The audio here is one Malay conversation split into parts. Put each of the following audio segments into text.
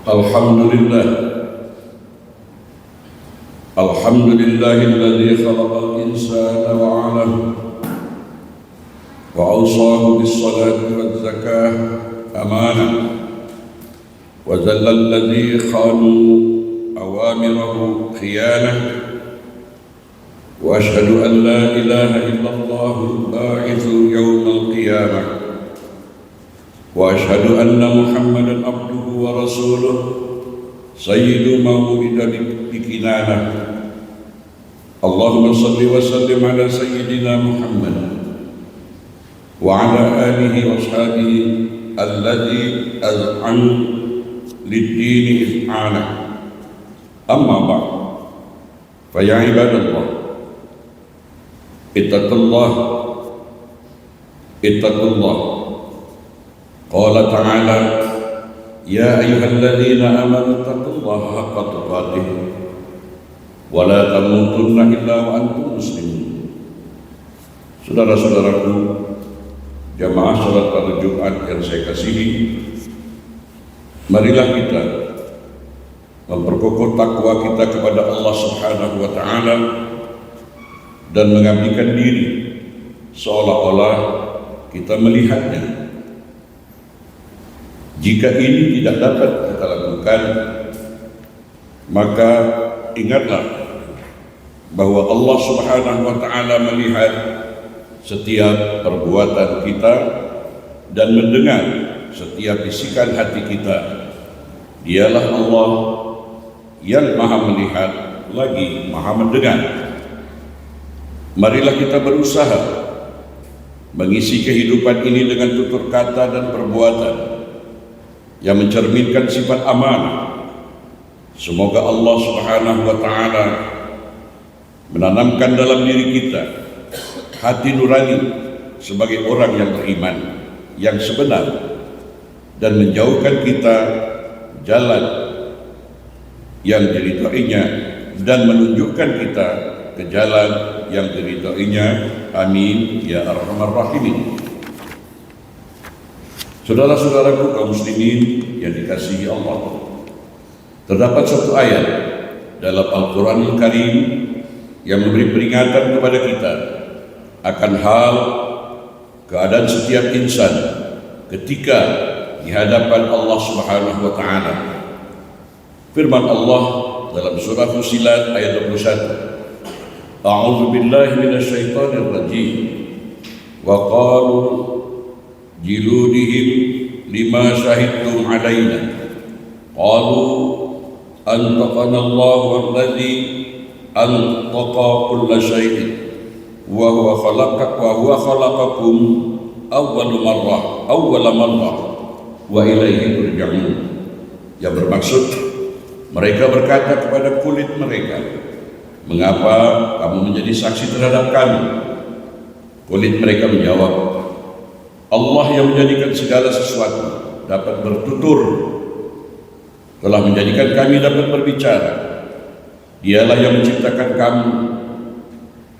Alhamdulillah. Alhamdulillahilladzi khalaqal insana wa 'alama wa awsahu bis-salati waz-zakah amanah wa zallal ladzi khanu awamirahu khiyanah wa ashhadu an la ilaha illallah al-ba'ithu yawmal qiyamah wa ashhadu anna Muhammadan abduhu wa rasuluh sayyidu mawlida bikinanah. Allahumma salli wa sallim ala sayyidina Muhammad wa ala alihi wa ashabihi alladhi az'anu lid-dini iz'ana. Amma ba'd, fa ya ibadallah, ittaqullah. Qala ta'ala, ya ayyuhalladzina amanu taqullaha haqqa tuqatih wa la tamutunna illa wa antum muslimun. Saudara-saudaraku, jamaah salat pada Jumat yang saya kasihi, marilah kita memperkokoh takwa kita kepada Allah Subhanahu wa taala dan mengabdikan diri seolah-olah kita melihatnya. Jika ini tidak dapat kita lakukan, maka ingatlah bahwa Allah Subhanahu wa taala melihat setiap perbuatan kita dan mendengar setiap bisikan hati kita. Dialah Allah yang Maha melihat lagi Maha mendengar. Marilah kita berusaha mengisi kehidupan ini dengan tutur kata dan perbuatan yang mencerminkan sifat amanah. Semoga Allah Subhanahu wa taala menanamkan dalam diri kita hati nurani sebagai orang yang beriman yang sebenar dan menjauhkan kita jalan yang diridhoinya dan menunjukkan kita ke jalan yang diridhoinya. Amin ya arhamar rahimin. Saudara-saudaraku kaum muslimin yang dikasihi Allah, terdapat satu ayat dalam Al-Quranul Karim yang memberi peringatan kepada kita akan hal keadaan setiap insan ketika di hadapan Allah Subhanahu wa taala. Firman Allah dalam surah Fussilat ayat 21, A'udzu billahi minasyaitonir rajim. Wa qalu jiludihim lima syahidtum alaina qalu antaqana Allahu alladzi antaqa kulla syai'in wa huwa khalaqakum awwala marrah wa ilaihi turja'un. Yang bermaksud, mereka berkata kepada kulit mereka, mengapa kamu menjadi saksi terhadap kami? Kulit mereka menjawab, Allah yang menjadikan segala sesuatu dapat bertutur, telah menjadikan kami dapat berbicara. Dialah yang menciptakan kamu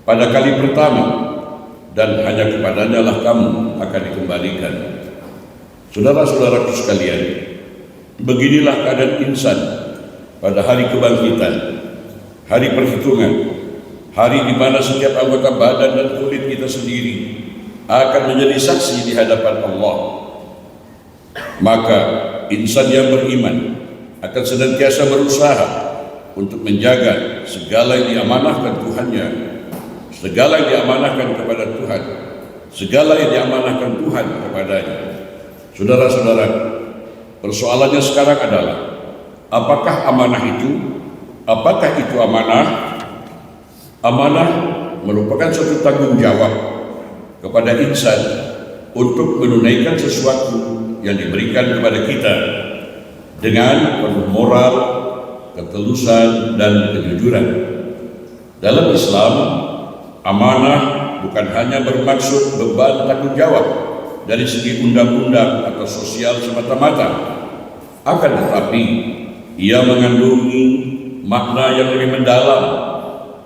pada kali pertama, dan hanya kepadanya lah kamu akan dikembalikan. Saudara-saudaraku sekalian, beginilah keadaan insan pada hari kebangkitan, hari perhitungan, hari di mana setiap anggota badan dan kulit kita sendiri akan menjadi saksi di hadapan Allah. Maka insan yang beriman akan senantiasa berusaha untuk menjaga segala yang diamanahkan Tuhannya, segala yang diamanahkan kepada Tuhan, segala yang diamanahkan Tuhan kepadanya. Saudara-saudara, persoalannya sekarang adalah, apakah amanah itu? Apakah itu amanah? Amanah merupakan suatu tanggung jawab kepada insan untuk menunaikan sesuatu yang diberikan kepada kita dengan penuh moral, ketulusan, dan kejujuran. Dalam Islam, amanah bukan hanya bermaksud beban tanggung jawab dari segi undang-undang atau sosial semata-mata, akan tetapi ia mengandungi makna yang lebih mendalam.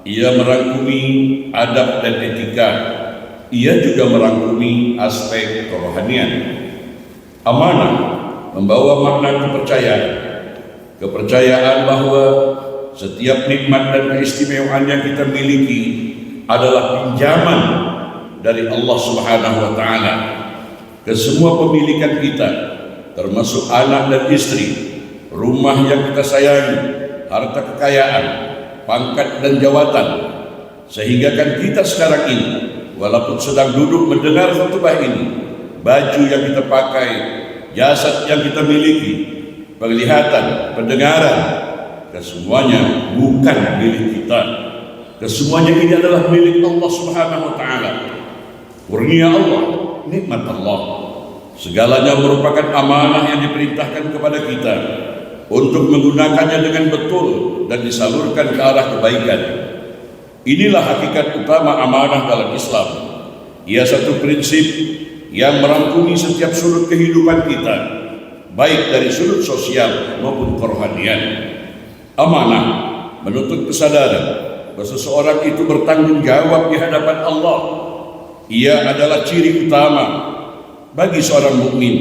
Ia merangkumi adab dan etika. Ia juga merangkumi aspek kerohanian. Amanah membawa makna kepercayaan kepercayaan bahwa setiap nikmat dan keistimewaan yang kita miliki adalah pinjaman dari Allah Subhanahu wa Ta'ala. Ke semua pemilikan kita, termasuk anak dan istri, rumah yang kita sayangi, harta kekayaan, pangkat dan jawatan, sehingga kan kita sekarang ini, walaupun sedang duduk mendengar khutbah ini, baju yang kita pakai, jasad yang kita miliki, penglihatan, pendengaran, kesemuanya bukan milik kita. Kesemuanya ini adalah milik Allah Subhanahu wa Ta'ala. Kurnia Allah, nikmat Allah. Segalanya merupakan amanah yang diperintahkan kepada kita untuk menggunakannya dengan betul dan disalurkan ke arah kebaikan. Inilah hakikat utama amanah dalam Islam. Ia satu prinsip yang merangkumi setiap sudut kehidupan kita, baik dari sudut sosial maupun kerohanian. Amanah menuntut kesadaran bahwa seseorang itu bertanggung jawab di hadapan Allah. Ia adalah ciri utama bagi seorang mukmin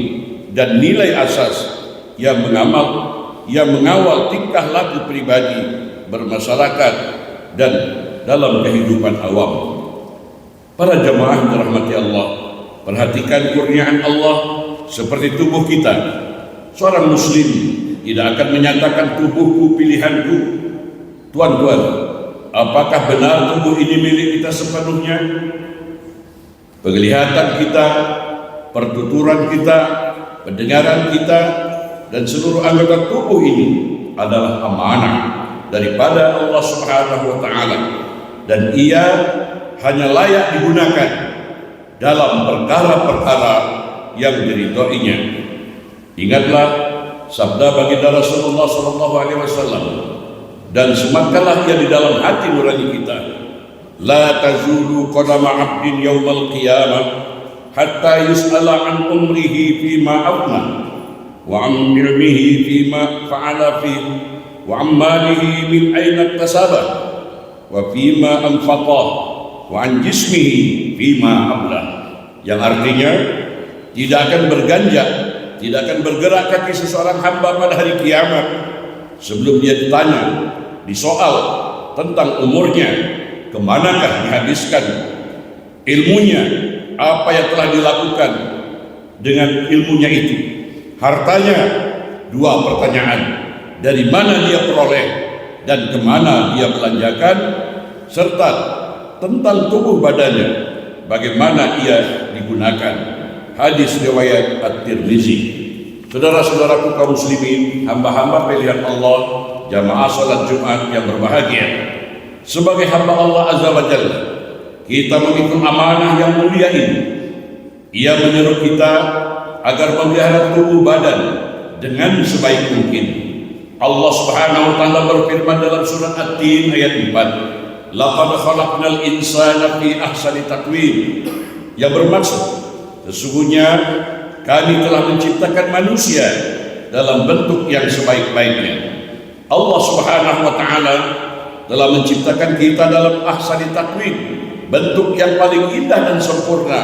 dan nilai asas yang mengawal tingkah laku pribadi, bermasyarakat, dan dalam kehidupan awam. Para jamaah dirahmati Allah, perhatikan kurniaan Allah seperti tubuh kita. Seorang muslim tidak akan menyatakan tubuhku pilihanku. Tuan-tuan, apakah benar tubuh ini milik kita sepenuhnya? Penglihatan kita, pertuturan kita, pendengaran kita, dan seluruh anggota tubuh ini adalah amanah daripada Allah Subhanahu wa Ta'ala, dan ia hanya layak digunakan dalam perkara-perkara yang diridhoinya. Ingatlah sabda baginda Rasulullah SAW, dan sematkanlah ia di dalam hati nurani kita. La tazulu qadama 'abdin yaumal qiyamah hatta yus'ala an umrihi fima afna wa an ilmihi fima fa'ala fi wa an malihi min aina iktasaba wa fima anfaqa wa an jismihi fima abla. Yang artinya tidak akan berganjak, tidak akan bergerak kaki seseorang hamba pada hari kiamat sebelum dia ditanya, disoal tentang umurnya, kemanakah dihabiskan ilmunya, apa yang telah dilakukan dengan ilmunya itu, hartanya, dua pertanyaan, dari mana dia peroleh dan kemana dia belanjakan, serta tentang tubuh badannya, bagaimana ia digunakan. Hadis riwayat At-Tirmizi. Saudara-saudaraku kaum muslimin, hamba-hamba pilihan Allah, jamaah salat Jumat yang berbahagia, sebagai hamba Allah Azza wa Jalla, kita mengikut amanah yang mulia ini. Ia menyeru kita agar memelihara tubuh badan dengan sebaik mungkin. Allah Subhanahu wa Ta'ala berfirman dalam surat At-Tin ayat 4, laqad khalaqnal insana fi ahsani taqwim, yang bermaksud sesungguhnya kami telah menciptakan manusia dalam bentuk yang sebaik-baiknya. Allah Subhanahu wa Ta'ala telah menciptakan kita dalam ahsani taqwim, bentuk yang paling indah dan sempurna,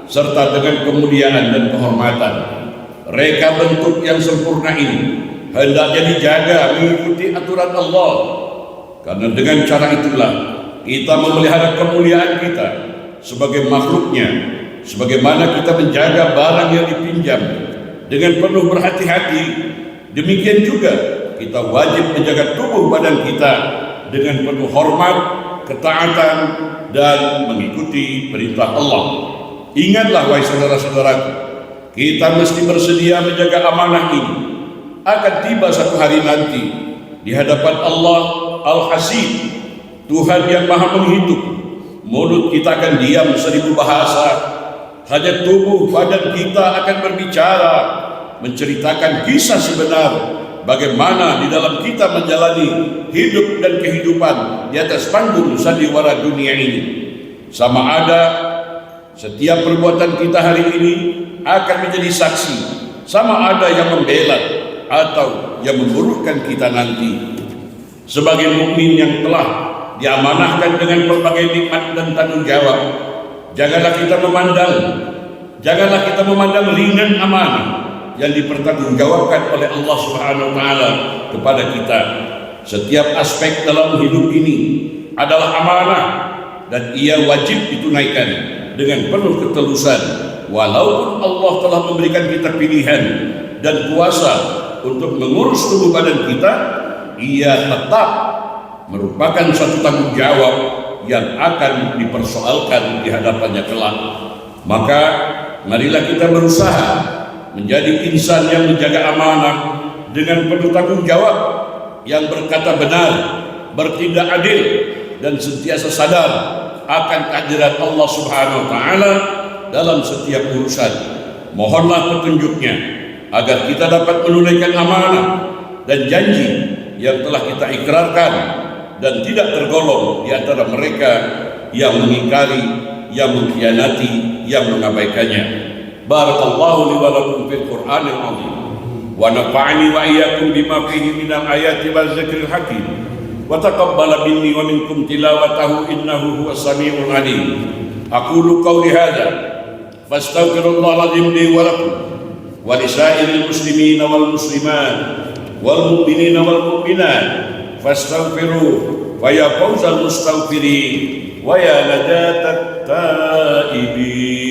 serta dengan kemuliaan dan kehormatan. Reka bentuk yang sempurna ini hendaknya dijaga mengikuti aturan Allah, karena dengan cara itulah kita memelihara kemuliaan kita sebagai makhluknya, sebagaimana kita menjaga barang yang dipinjam dengan penuh berhati-hati. Demikian juga kita wajib menjaga tubuh badan kita dengan penuh hormat, ketaatan, dan mengikuti perintah Allah. Ingatlah wahai saudara-saudaraku, kita mesti bersedia menjaga amanah ini. Akan tiba satu hari nanti di hadapan Allah Al-Hasib, Tuhan yang maha menghitung. Mulut kita akan diam 1000 bahasa, hanya tubuh badan kita akan berbicara, menceritakan kisah sebenar bagaimana di dalam kita menjalani hidup dan kehidupan di atas panggung sandiwara dunia ini. Sama ada setiap perbuatan kita hari ini akan menjadi saksi, sama ada yang membela atau yang memburukkan kita nanti. Sebagai mukmin yang telah diamanahkan dengan berbagai nikmat dan tanggung jawab, janganlah kita memandang ringan amanah, yang dipertanggungjawabkan oleh Allah Subhanahu wa taala kepada kita. Setiap aspek dalam hidup ini adalah amanah dan ia wajib ditunaikan dengan penuh ketulusan. Walaupun Allah telah memberikan kita pilihan dan kuasa untuk mengurus tubuh badan kita, ia tetap merupakan suatu tanggung jawab yang akan dipersoalkan di hadapannya kelak. Maka marilah kita berusaha menjadi insan yang menjaga amanah dengan penuh tanggung jawab, yang berkata benar, bertindak adil, dan sentiasa sadar akan kehadiran Allah Subhanahu wa taala dalam setiap urusan. Mohonlah petunjuknya agar kita dapat menunaikan amanah dan janji yang telah kita ikrarkan dan tidak tergolong di antara mereka yang mengingkari, yang mengkhianati, yang mengabaikannya. Barakallahu li wa lakum fil Qur'anil azim wa nafa'ani wa iyyakum bima fihi minal ayati waz zikril hakim wa taqabbala minni wa minkum tilawatahu innahu huwas samiul alim. Aqulu qawli hadza fastaghfirullahal azim li wa lakum wa lisairil muslimina wal muslimat wal mu'minina wal mu'minat fastaghfiruhu wa ya fawzal mustaghfirin wa ya najatat taibin.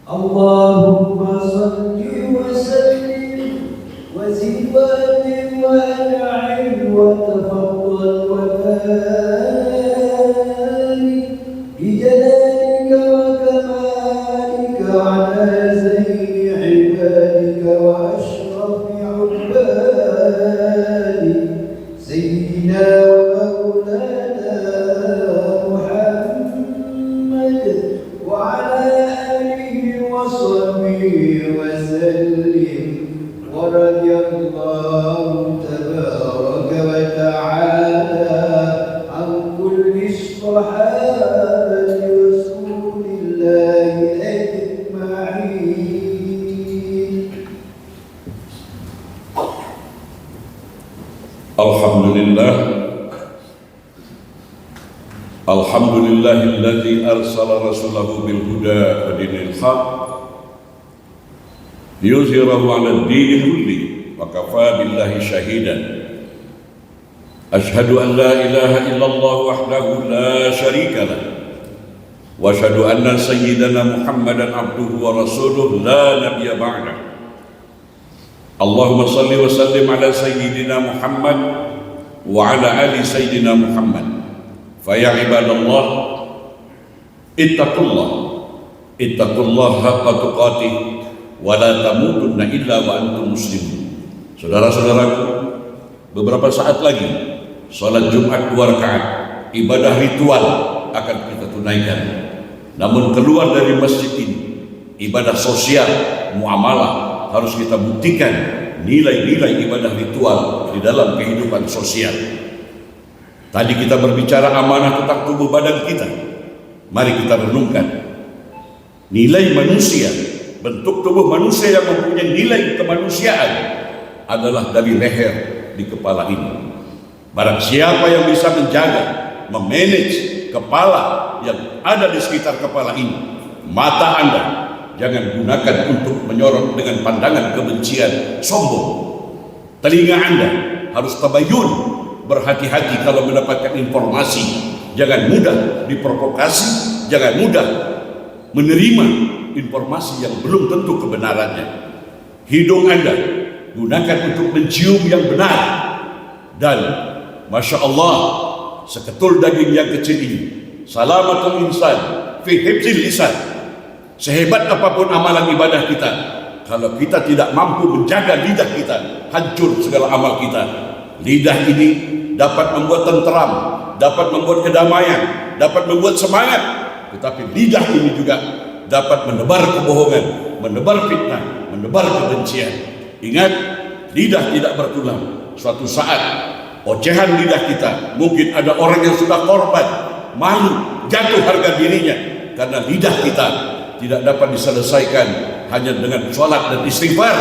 Allahumma salli wa sallim wa zid wa atim wa an'im wa tafaddal wa barik bi jalalika wa kamalika ala zayni ibadika wa ashrafi ubadik sayyidina wa maulana Muhammad wa ala وصلي وسلم ورضي الله تبارك وتعالى عن كل الصحابة رسول الله أجمعين. Alhamdulillahilladzi arsala rasulahu bil huda wa dinil haq liyuzhirahu 'ala ad-dini kulli wa kafa billahi shahidan. Ashhadu an la ilaha illallah wahdahu la syarika lah wa ashhadu anna sayyidana Muhammadan abduhu wa rasuluhu la nabiyya ba'dah. Allahumma salli wa sallim ala sayyidina Muhammad wa ala ali sayyidina Muhammad. Faya ibadallah, ittaqullah haqqa tuqatih wa la tamutunna illa wa antum muslimun. Saudara-saudaraku, beberapa saat lagi salat Jumat 2 rakaat, ibadah ritual akan kita tunaikan. Namun keluar dari masjid ini, ibadah sosial, muamalah harus kita buktikan nilai-nilai ibadah ritual di dalam kehidupan sosial. Tadi kita berbicara amanah tentang tubuh badan kita. Mari kita renungkan nilai manusia, bentuk tubuh manusia yang mempunyai nilai kemanusiaan adalah dari leher di kepala ini. Barang siapa yang bisa menjaga, memanage kepala yang ada di sekitar kepala ini, mata Anda jangan gunakan untuk menyorot dengan pandangan kebencian, sombong. Telinga Anda harus tabayun, berhati-hati kalau mendapatkan informasi. Jangan mudah diprovokasi, jangan mudah menerima informasi yang belum tentu kebenarannya. Hidung Anda gunakan untuk mencium yang benar. Dan Masya Allah, seketul daging yang kecil ini, salamatul insan fi hifzil lisan. Sehebat apapun amalan ibadah kita, kalau kita tidak mampu menjaga lidah kita, hancur segala amal kita. Lidah ini dapat membuat tenteram, dapat membuat kedamaian, dapat membuat semangat. Tetapi lidah ini juga dapat menebar kebohongan, menebar fitnah, menebar kebencian. Ingat, lidah tidak bertulang. Suatu saat ocehan lidah kita, mungkin ada orang yang sudah korban, malu, jatuh harga dirinya karena lidah kita tidak dapat diselesaikan hanya dengan sholat dan istighfar,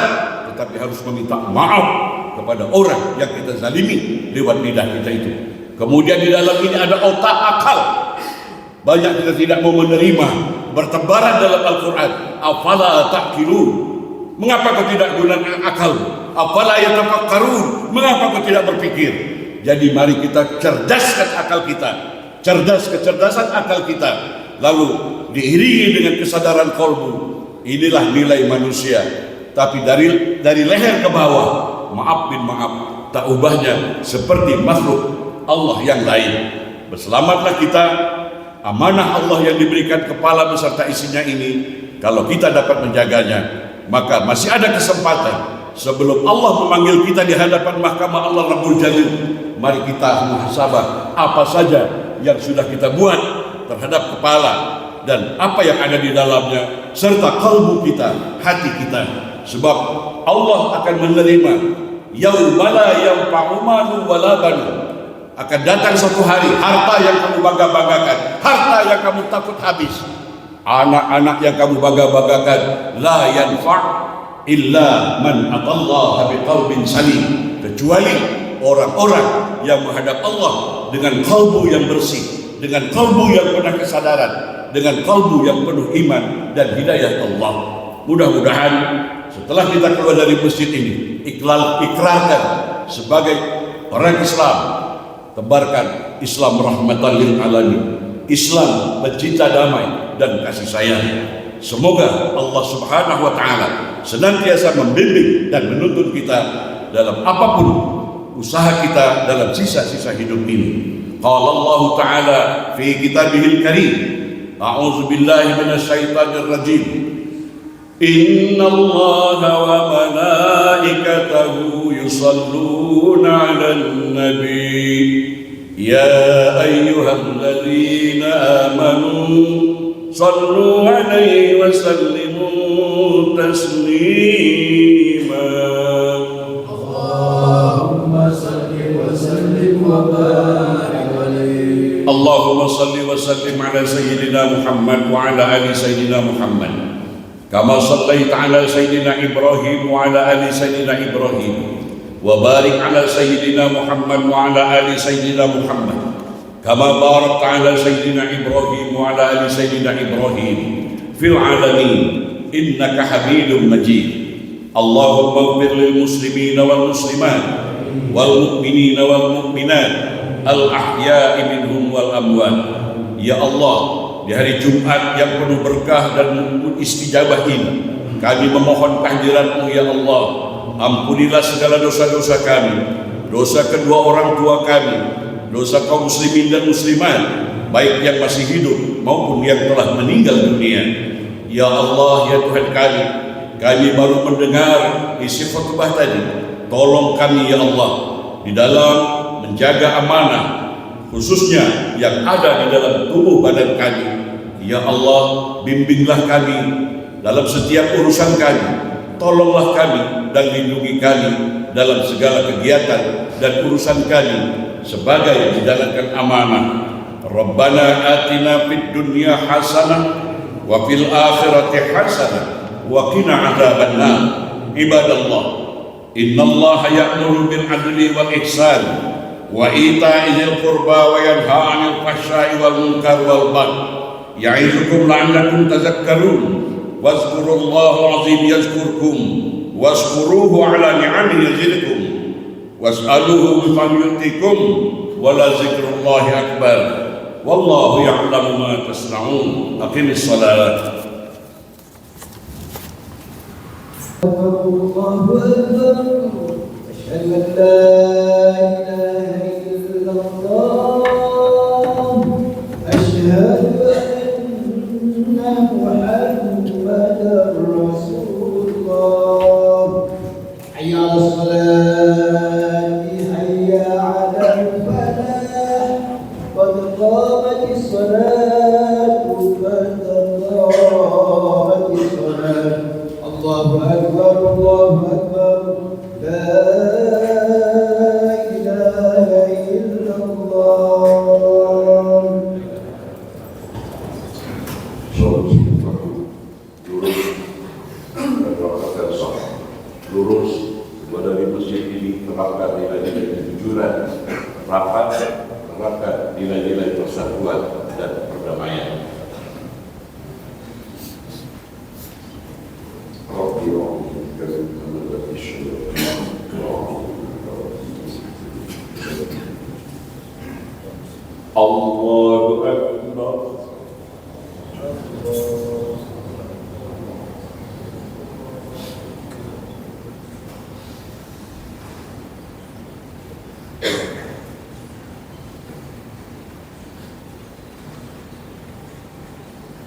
tetapi harus meminta maaf kepada orang yang kita zalimi lewat lidah kita itu. Kemudian di dalam ini ada otak akal. Banyak kita tidak mau menerima bertebaran dalam Al-Quran. Afala ta'qilun, mengapa kau tidak gunakan akal? Afala yatafakkarun, mengapa kau tidak berpikir? Jadi mari kita cerdaskan akal kita, kecerdasan akal kita, lalu diiringi dengan kesadaran qalbu. Inilah nilai manusia. Tapi dari leher ke bawah, maaf bin maaf, tak ubahnya seperti makhluk Allah yang lain. Berselamatlah kita, amanah Allah yang diberikan kepala beserta isinya ini. Kalau kita dapat menjaganya, maka masih ada kesempatan sebelum Allah memanggil kita di hadapan mahkamah Allah Rabbul Jalil. Mari kita muhasabah apa saja yang sudah kita buat terhadap kepala dan apa yang ada di dalamnya, serta kalbu kita, hati kita. Sebab Allah akan menerima yauma la yanfa'u malun wala banun. Akan datang suatu hari, harta yang kamu bangga-banggakan, harta yang kamu takut habis, anak-anak yang kamu bangga-banggakan, la yanfa' illa man atallaha biqalbin salim, kecuali orang-orang yang menghadap Allah dengan kalbu yang bersih, dengan kalbu yang penuh kesadaran, dengan kalbu yang penuh iman dan hidayah Allah. Mudah-mudahan setelah kita keluar dari masjid ini, ikrarkan sebagai orang Islam, tebarkan Islam rahmatan lil alamin, Islam pecinta damai dan kasih sayang. Semoga Allah Subhanahu wa taala senantiasa membimbing dan menuntun kita dalam apapun usaha kita dalam sisa-sisa hidup ini. Qala Allah taala fi kitabihil karim, a'udzu billahi minasyaitonir rajim. Inna Allaha wa malaikatahu yusalluna 'alan nabi. Ya ayyuhalladzina amanu sallu 'alaihi wa sallimu taslima. Allahumma salli wa sallim wa barik alaihi. Allahumma salli wa sallim ala sayyidina Muhammad wa ala ali sayyidina Muhammad. Kama sallaita ala sayyidina Ibrahim wa ala ali sayyidina Ibrahim. Wa barik ala sayyidina Muhammad wa ala ali sayyidina Muhammad. Kama barakta ala sayyidina Ibrahim wa ala ali sayyidina Ibrahim fil alamin innaka Hamidum Majid. Allahumma ighfir lil muslimina wal muslimat wal mu'minina wal mu'minat al ahya'i minhum wal amwat. Ya Allah, di hari Jumat yang penuh berkah dan istijabah ini, kami memohon kehadiran-Mu ya Allah. Ampunilah segala dosa-dosa kami, dosa kedua orang tua kami, dosa kaum muslimin dan muslimat, baik yang masih hidup maupun yang telah meninggal dunia. Ya Allah, ya Tuhan kami baru mendengar isi khutbah tadi. Tolong kami ya Allah di dalam menjaga amanah, khususnya yang ada di dalam tubuh badan kami. Ya Allah, bimbinglah kami dalam setiap urusan kami. Tolonglah kami dan lindungi kami dalam segala kegiatan dan urusan kami sebagai menjalankan amanah. Rabbana atina fid dunya hasanah wa fil akhirati hasanah wa qina adzabannar. Ibadallah, innallaha ya'muru bil adli wal ihsan wa ita'i dzil qurba wa yanha 'anil fahsya'i wal munkar wal baghi ya'idukum la'allakum tadhakkarun. Wazkurullaha azim yazkurkum washkuruhu ala ni'amihi yazidkum was'aluhu bifadlitikum wala zikrullahi akbar wallahu ya'lamu ma tasna'un. Aqimis salat. Allahu akbar. Asyhadu an la ilaha illallah. Asyhadu anna Muhammadar Rasulullah. Hayya 'alas salat, hayya 'alal falah. Qad qamatis salat, qad qamatis salat. Allahu akbar, Allahu akbar. La ilaha illallah. Lurus kepada di masjid ini, terapkan nilai-nilai kejujuran, terapkan nilai-nilai persatuan dan perdamaian. بعظمتك إنما في الشياطين الله أكبر.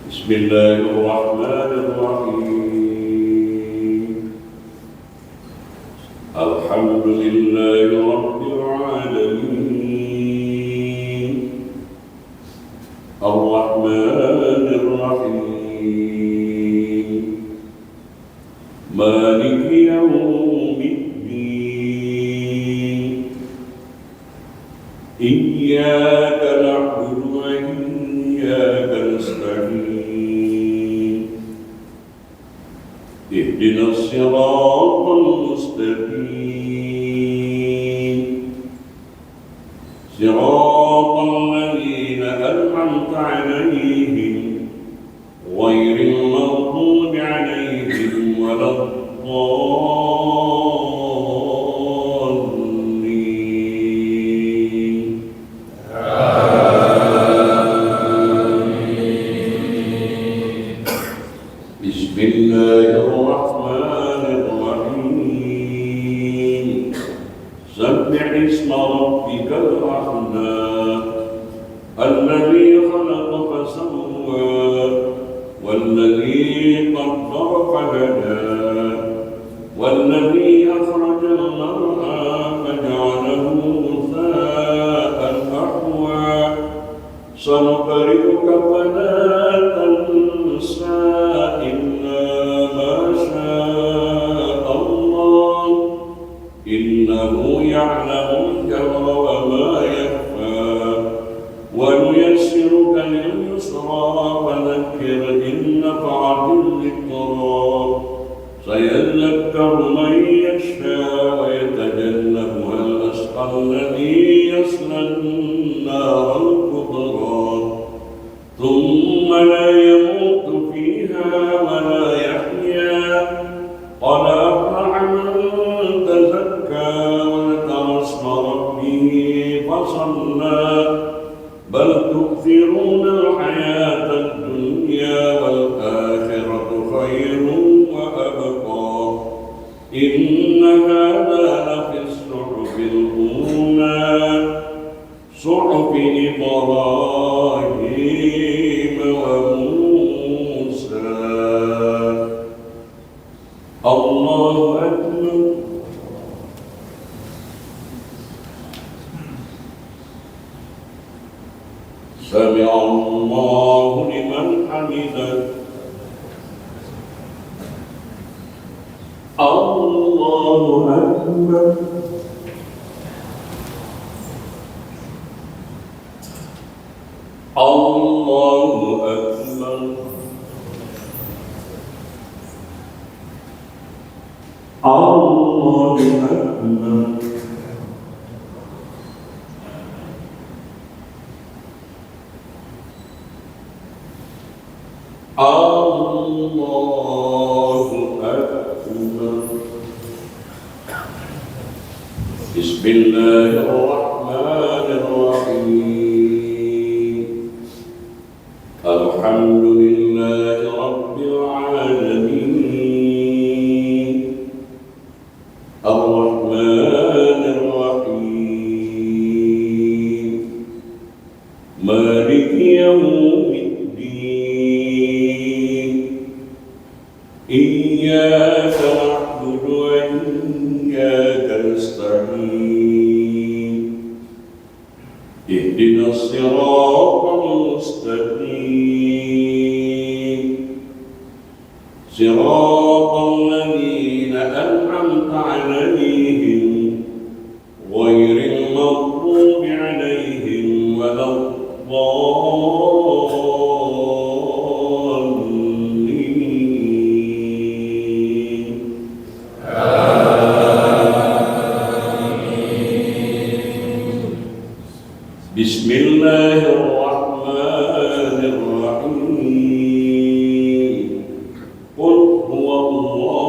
بسم الله الرحمن الرحيم. الحمد لله رب العالمين الرحمن الرحيم مالك يوم الدين إياك نعبد وإياك نستعين اهدنا الصراط المستقيم صراط الذين أنعمت عليهم غير المغضوب عليهم ولا الضالين. بسم الله الرحمن الرحيم سبح اسم ربك الأعلى الذي خلق فسوى والذي قدر فهدى والذي أخرج المرعى فجعله غثاء أحوى سنقرئك فلا تنسى إلا ما شاء الله إنه يعلم الجهر وما يخفى ونيسرك لليسرى فذكر إن نفعت الذكرى سيذكر من يخشى ويتجنبها الأشقى الذي يصلى النار الكبرى ثم لا يموت فيها ولا يحيا قد أفلح من تزكى وذكر اسم ربه فصلى بل تؤثرون الحياة الدنيا والآخرة خير وأبقى إن هذا لفي الصحف الأولى صحف إبراهيم وموسى. الله أكبر. سمع الله لمن حمده. الله أكبر. الله أكبر. الله أكبر. الله أكبر. بسم الله الرحمن الرحيم الحمد لله رب العالمين الرحمن الرحيم مالك يوم الدين إياك نعبد وإياك نستعين اهدنا الصراط المستقيم صراط الذين أنعمت عليهم غير المغضوب عليهم ولا الضالين. بسم الله الرحمن الرحيم قل هو الله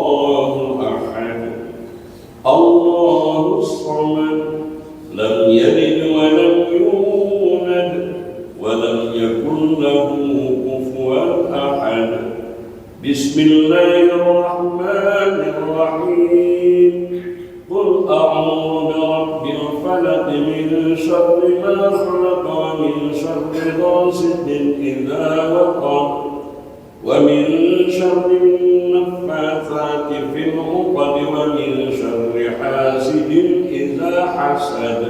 شر ما خلق ومن شر غاسق إذا وقب ومن شر النفاثات في العقد ومن شر حاسد إذا حسد.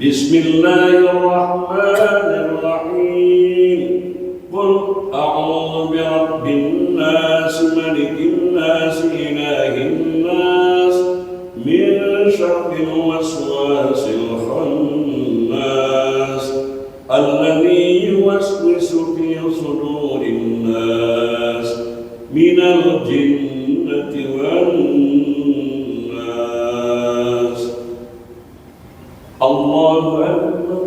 بسم الله الرحمن الرحيم. قل أعوذ برب الناس ملك الناس إله الناس من شر الوسواس الخناس الذي يوسوس في صدور الناس من الجنة والناس. الله أكبر.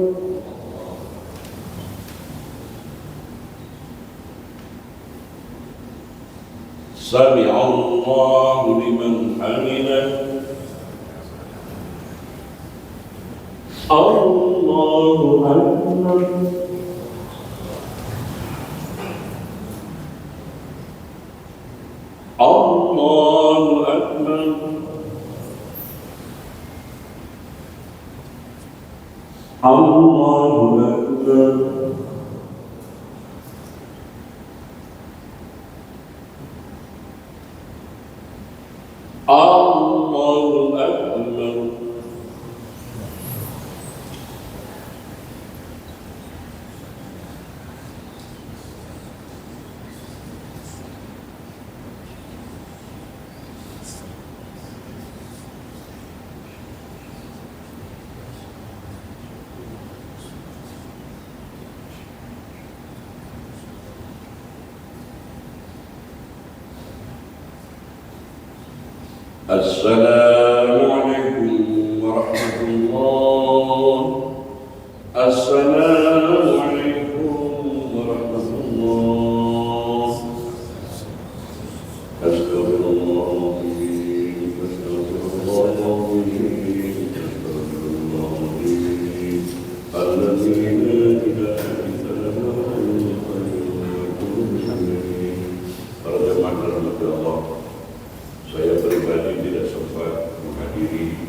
سمع الله لمن حمده. الله أكبر. الله أكبر. الله أكبر. الله أكبر. السلام عليكم ورحمة الله. السلام عليكم ورحمة الله. أستغفر الله العظيم. أستغفر الله العظيم. أستغفر الله العظيم. الذي لا إله إلا هو الحي القيوم. Para jemaah dirahmati Allah, saya pribadi tidak sempat menghadiri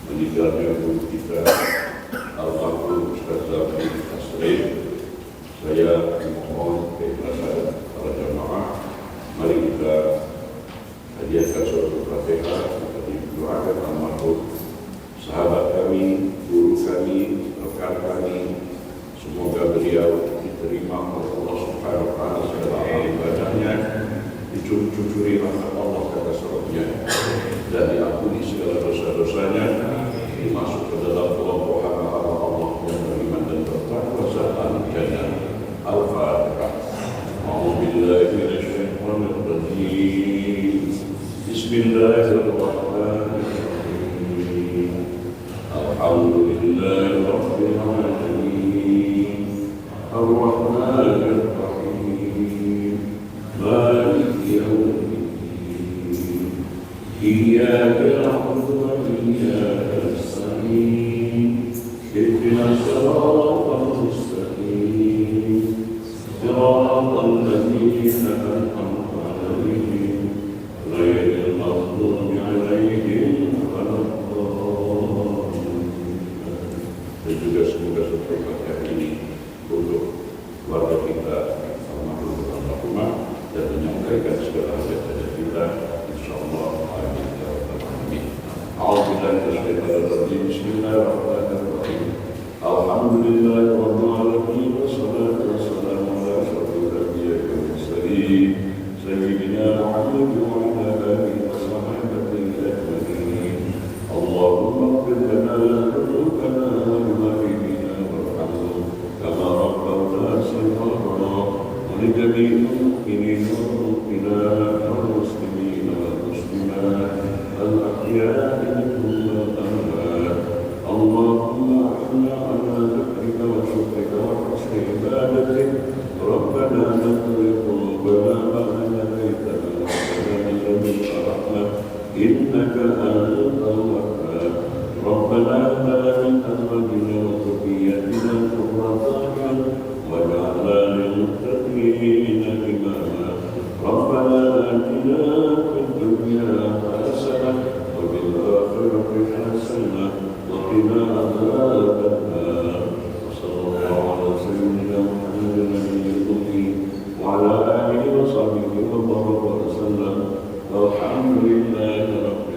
meninggalnya guru kita almarhum Ustaz Zafri Tasrif. Saya mohon keikhlasan para jemaah, mari kita hadiahkan suatu Fatihah untuk didoakan almarhum sahabat kami, guru kami, rekan kami. Semoga beliau diterima oleh Allah Subhanahu wa taala segala amal ibadahnya, dicucuri rahmat Allah ke atas rohnya, dan diampuni segala dosa-dosanya, dimasuk ke dalam kelompok hamba-hamba Allah yang beriman dan bertakwa serta al-jannah. Al-Fatihah. A'udzubillahi minasyaitonir rajim. Bismillahirrahmanirrahim. Alhamdulillahi rabbil alamin. Ar-Rahmanir Rahim. Maliki yaumiddin. Iyyaka na'budu wa iyyaka nasta'in. Ihdinas siratal mustaqim. Siratal ladzina an'amta 'alaihim ghairil maghdubi 'alaihim waladdallin. Dan juga semoga setelah ini untuk keluarga kita almarhum almarhumah dan menyampaikan segala hajat-hajat kita, insyaallah. Amin ya rabbal alamin. A'udzubillahi minasyaitonir rajim. Bismillahirrahmanirrahim. Alhamdulillahirabbil alamin wassalatu wassalamu ala asyrofil anbiya'i wal mursalin sayyidina Muhammad wa ala alihi wa sahbihi ajma'in. Allahumma ighfir lana dhunubana wa liwalidina warhamhum kama rabbawna shighara wa li jami'il mu'minina wal mu'minat wal muslimina wal muslimat al ahya'i minhum wal amwat. Allahumma ahna ala dhikrika wa syukrika wa husni ibadatik. Rabbana la tuzigh qulubana ba'da idh hadaytana wa hab lana min ladunka rahmah innaka antal wahhab. Rabbana hab lana min azwajina wa dhurriyyatina qurrata a'yun waj'alna lil muttaqina imama. Rabbana atina fid dunya hasanah wa fil akhirati hasanah wa qina adzaban الحمد لله رب